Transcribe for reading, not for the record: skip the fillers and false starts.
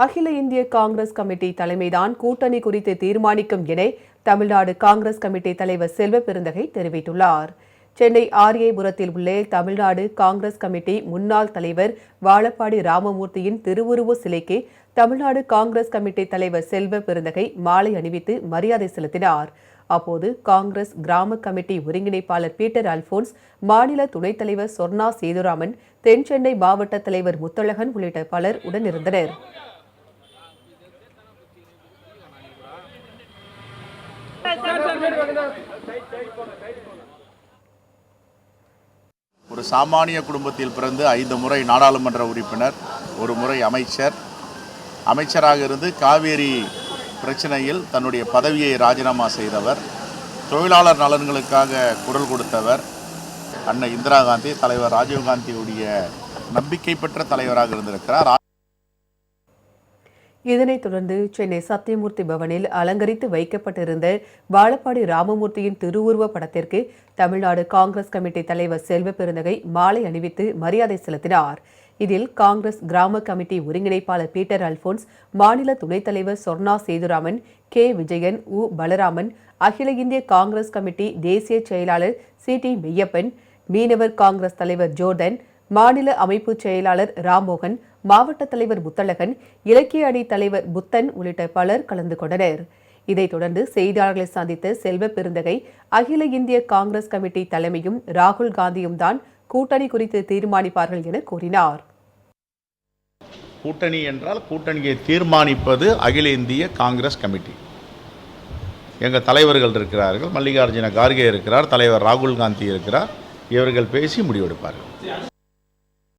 அகில இந்திய காங்கிரஸ் கமிட்டி தலைமைதான் கூட்டணி குறித்து தீர்மானிக்கும் என தமிழ்நாடு காங்கிரஸ் கமிட்டி தலைவர் செல்வ பெருந்தகை தெரிவித்துள்ளார். சென்னை ஆரியபுரத்தில் உள்ள தமிழ்நாடு காங்கிரஸ் கமிட்டி முன்னாள் தலைவர் வாழப்பாடி ராமமூர்த்தியின் திருவுருவ சிலைக்கு தமிழ்நாடு காங்கிரஸ் கமிட்டி தலைவர் செல்வ பெருந்தகை மாலை அணிவித்து மரியாதை செலுத்தினார். அப்போது காங்கிரஸ் கிராம கமிட்டி ஒருங்கிணைப்பாளர் பீட்டர் அல்போன்ஸ், மாநில துணைத் தலைவர் சொர்ணா சேதுராமன், தென் சென்னை மாவட்ட தலைவர் முத்தழகன் உள்ளிட்ட பலர் உடனிருந்தனர். ஒரு சாமானிய குடும்பத்தில் பிறந்து 5 முறை நாடாளுமன்ற உறுப்பினர், ஒரு முறை அமைச்சராக இருந்து காவேரி பிரச்சனையில் தன்னுடைய பதவியை ராஜினாமா செய்தவர், தொழிலாளர் நலன்களுக்காக குரல் கொடுத்தவர், அன்னை இந்திரா காந்தி, தலைவர் ராஜீவ்காந்தியுடைய நம்பிக்கை பெற்ற தலைவராக இருந்திருக்கிறார். இதனைத் தொடர்ந்து சென்னை சத்தியமூர்த்தி பவனில் அலங்கரித்து வைக்கப்பட்டிருந்த வாழப்பாடி ராமமூர்த்தியின் திருவுருவ படத்திற்கு தமிழ்நாடு காங்கிரஸ் கமிட்டி தலைவர் செல்வ பெருந்தகை மாலை அணிவித்து மரியாதை செலுத்தினார். இதில் காங்கிரஸ் கிராம கமிட்டி ஒருங்கிணைப்பாளர் பீட்டர் அல்போன்ஸ், மாநில துணைத் தலைவர் சொர்ணா சேதுராமன், கே விஜயன், உ பலராமன், அகில இந்திய காங்கிரஸ் கமிட்டி தேசிய செயலாளர் சி.டி. மெய்யப்பன், மீனவர் காங்கிரஸ் தலைவர் ஜோர்டன், மாநில அமைப்பு செயலாளர் ராம்மோகன், மாவட்ட தலைவர் முத்தழகன், இலக்கிய அணி தலைவர் புத்தன் உள்ளிட்ட பலர் கலந்து கொண்டனர். இதைத் தொடர்ந்து செய்தியாளர்களை சந்தித்த செல்வ பெருந்தகை, அகில இந்திய காங்கிரஸ் கமிட்டி தலைமையும் ராகுல் காந்தியும் தான் கூட்டணி குறித்து தீர்மானிப்பார்கள் என கூறினார். கூட்டணி என்றால் கூட்டணியை தீர்மானிப்பது அகில இந்திய காங்கிரஸ் கமிட்டி. எங்கள் தலைவர்கள் இருக்கிறார்கள், மல்லிகார்ஜுன கார்கே இருக்கிறார், தலைவர் ராகுல் காந்தி இருக்கிறார். இவர்கள் பேசி முடிவெடுப்பார்கள்.